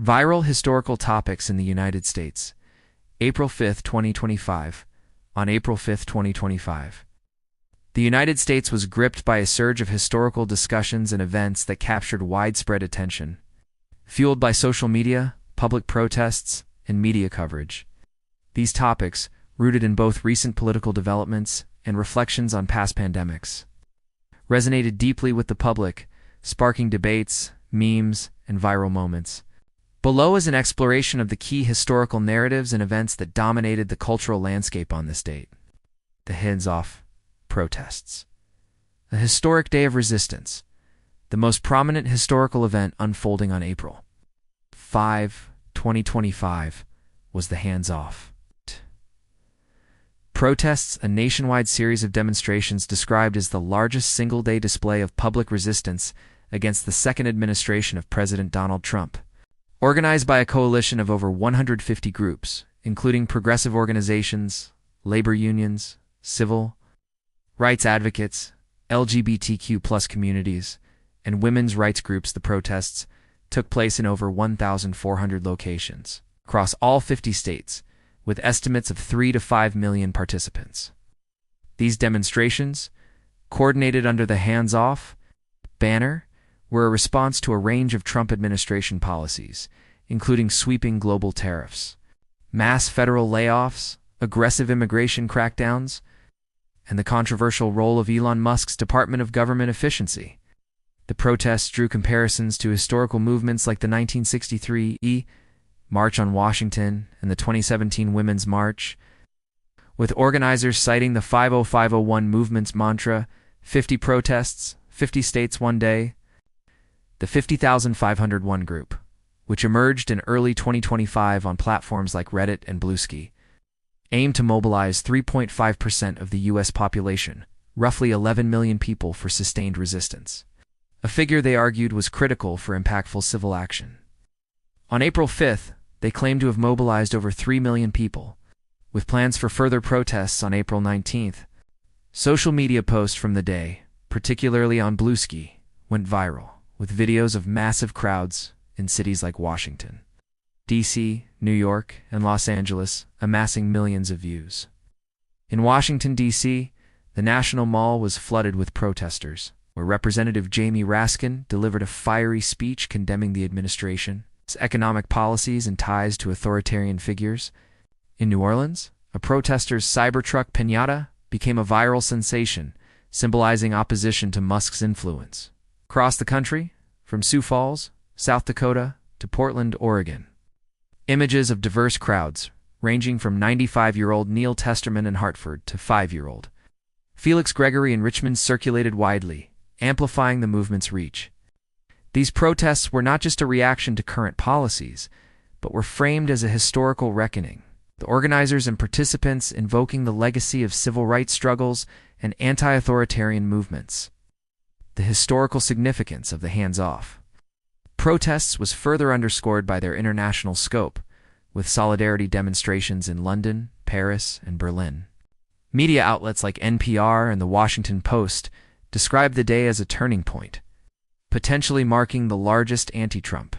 Viral historical topics in the United States. April 5, 2025. On April 5, 2025. The United States was gripped by a surge of historical discussions and events that captured widespread attention, fueled by social media, public protests, and media coverage. These topics, rooted in both recent political developments and reflections on past pandemics, resonated deeply with the public, sparking debates, memes, and viral moments. Below is an exploration of the key historical narratives and events that dominated the cultural landscape on this date. The hands-off protests. A historic day of resistance, the most prominent historical event unfolding on April 5, 2025, was the hands-off protests, a nationwide series of demonstrations described as the largest single-day display of public resistance against the second administration of President Donald Trump. Organized by a coalition of over 150 groups, including progressive organizations, labor unions, civil rights advocates, LGBTQ+ communities, and women's rights groups, the protests took place in over 1,400 locations across all 50 states, with estimates of 3 to 5 million participants. These demonstrations, coordinated under the Hands Off banner, were a response to a range of Trump administration policies, including sweeping global tariffs, mass federal layoffs, aggressive immigration crackdowns, and the controversial role of Elon Musk's Department of Government Efficiency. The protests drew comparisons to historical movements like the 1963 March on Washington and the 2017 Women's March, with organizers citing the 50501 movement's mantra, 50 protests, 50 states one day. The 50,501 group, which emerged in early 2025 on platforms like Reddit and Bluesky, aimed to mobilize 3.5% of the U.S. population, roughly 11 million people, for sustained resistance, a figure they argued was critical for impactful civil action. On April 5th, they claimed to have mobilized over 3 million people, with plans for further protests on April 19th. Social media posts from the day, particularly on Bluesky, went viral, with videos of massive crowds in cities like Washington, D.C., New York, and Los Angeles, amassing millions of views. In Washington, D.C., the National Mall was flooded with protesters, where Representative Jamie Raskin delivered a fiery speech condemning the administration's economic policies and ties to authoritarian figures. In New Orleans, a protester's Cybertruck piñata became a viral sensation, symbolizing opposition to Musk's influence. Across the country, from Sioux Falls, South Dakota, to Portland, Oregon, images of diverse crowds, ranging from 95-year-old Neil Testerman in Hartford to 5-year-old Felix Gregory in Richmond, circulated widely, amplifying the movement's reach. These protests were not just a reaction to current policies, but were framed as a historical reckoning, the organizers and participants invoking the legacy of civil rights struggles and anti-authoritarian movements. The historical significance of the hands-off protests was further underscored by their international scope, with solidarity demonstrations in London, Paris, and Berlin. Media outlets like NPR and The Washington Post described the day as a turning point, potentially marking the largest anti-Trump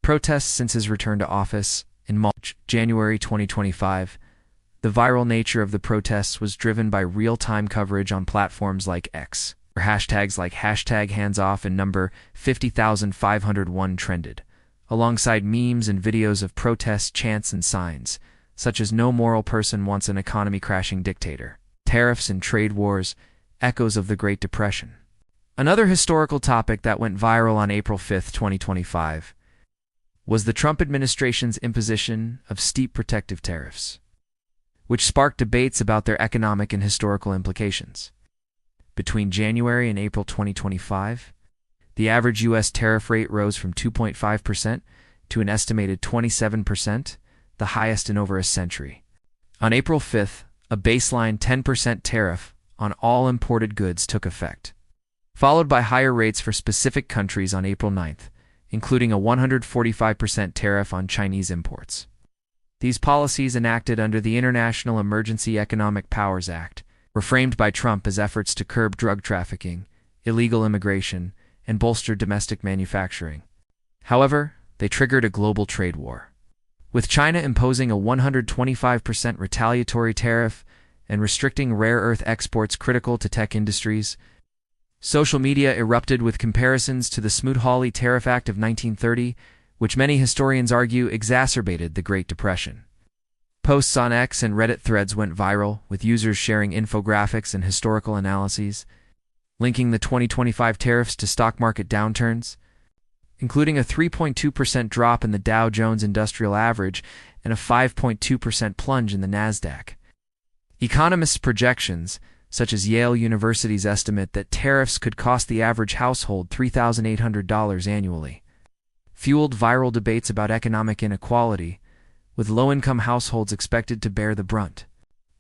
protests since his return to office in January 2025. The viral nature of the protests was driven by real-time coverage on platforms like X, where hashtags like #HandSoff and number 50,501 trended, alongside memes and videos of protest chants and signs, such as "No moral person wants an economy-crashing dictator," "Tariffs and trade wars," echoes of the Great Depression. Another historical topic that went viral on April 5, 2025, was the Trump administration's imposition of steep protective tariffs, which sparked debates about their economic and historical implications. Between January and April 2025, the average U.S. tariff rate rose from 2.5% to an estimated 27%, the highest in over a century. On April 5th, a baseline 10% tariff on all imported goods took effect, followed by higher rates for specific countries on April 9th, including a 145% tariff on Chinese imports. These policies, enacted under the International Emergency Economic Powers Act, were framed by Trump as efforts to curb drug trafficking, illegal immigration, and bolster domestic manufacturing. However, they triggered a global trade war, with China imposing a 125% retaliatory tariff and restricting rare earth exports critical to tech industries. Social media erupted with comparisons to the Smoot-Hawley Tariff Act of 1930, which many historians argue exacerbated the Great Depression. Posts on X and Reddit threads went viral, with users sharing infographics and historical analyses, linking the 2025 tariffs to stock market downturns, including a 3.2% drop in the Dow Jones Industrial Average and a 5.2% plunge in the Nasdaq. Economists' projections, such as Yale University's estimate that tariffs could cost the average household $3,800 annually, fueled viral debates about economic inequality, with low-income households expected to bear the brunt.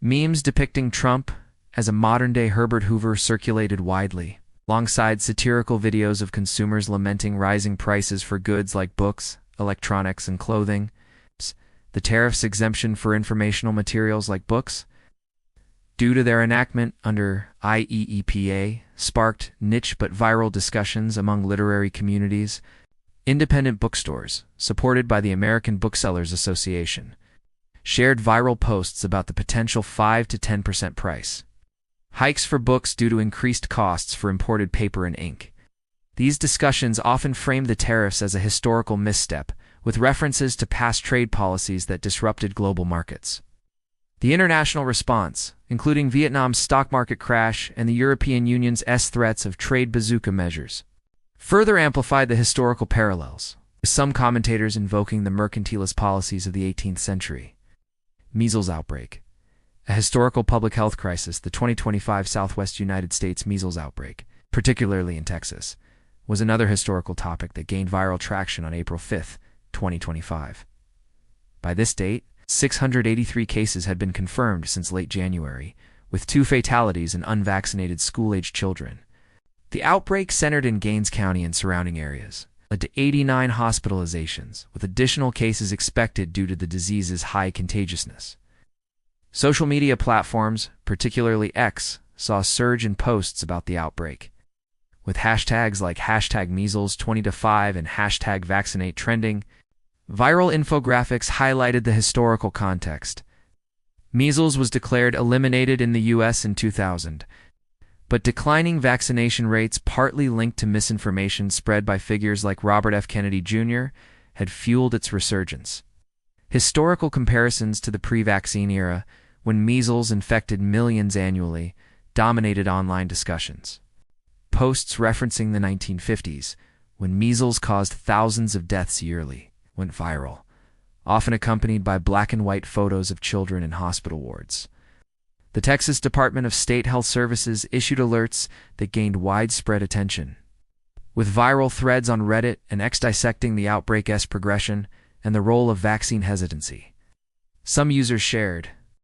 Memes depicting Trump as a modern-day Herbert Hoover circulated widely, alongside satirical videos of consumers lamenting rising prices for goods like books, electronics, and clothing. The tariffs' exemption for informational materials like books, due to their enactment under IEEPA, sparked niche but viral discussions among literary communities. Independent bookstores, supported by the American Booksellers Association, shared viral posts about the potential 5 to 10% price hikes for books due to increased costs for imported paper and ink. These discussions often frame the tariffs as a historical misstep, with references to past trade policies that disrupted global markets. The international response, including Vietnam's stock market crash and the European Union's threats of trade bazooka measures, further amplified the historical parallels, with some commentators invoking the mercantilist policies of the 18th century. Measles outbreak. A historical public health crisis, the 2025 Southwest United States measles outbreak, particularly in Texas, was another historical topic that gained viral traction on April 5, 2025. By this date, 683 cases had been confirmed since late January, with 2 fatalities in unvaccinated school-aged children. The outbreak centered in Gaines County and surrounding areas, led to 89 hospitalizations, with additional cases expected due to the disease's high contagiousness. Social media platforms, particularly X, saw a surge in posts about the outbreak, with hashtags like #measles20to5 and #vaccinate trending. Viral infographics highlighted the historical context. Measles was declared eliminated in the U.S. in 2000, but declining vaccination rates, partly linked to misinformation spread by figures like Robert F. Kennedy Jr., had fueled its resurgence. Historical comparisons to the pre-vaccine era, when measles infected millions annually, dominated online discussions. Posts referencing the 1950s, when measles caused thousands of deaths yearly, went viral, often accompanied by black and white photos of children in hospital wards. The Texas Department of State Health Services issued alerts that gained widespread attention, with viral threads on Reddit and X dissecting the outbreak's progression and the role of vaccine hesitancy. Some users shared,